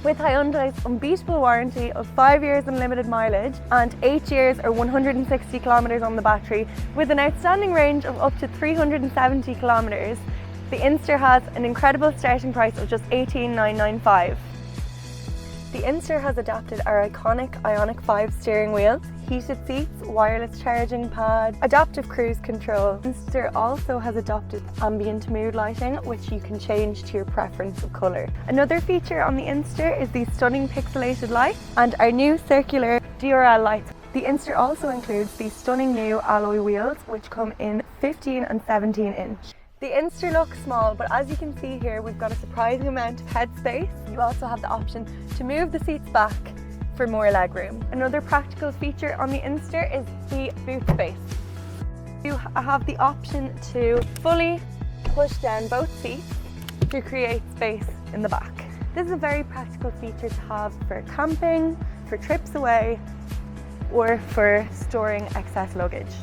With Hyundai's unbeatable warranty of 5 years unlimited mileage and 8 years or 160 kilometers on the battery, with an outstanding range of up to 370 kilometers, the INSTER has an incredible starting price of just $18,995. The INSTER has adapted our iconic Ioniq 5 steering wheel, heated seats, wireless charging pad, adaptive cruise control. INSTER also has adopted ambient mood lighting, which you can change to your preference of colour. Another feature on the INSTER is these stunning pixelated lights and our new circular DRL lights. The INSTER also includes these stunning new alloy wheels, which come in 15 and 17 inch. The INSTER looks small, but as you can see here, we've got a surprising amount of headspace. You also have the option to move the seats back for more legroom. Another practical feature on the INSTER is the boot space. You have the option to fully push down both seats to create space in the back. This is a very practical feature to have for camping, for trips away, or for storing excess luggage.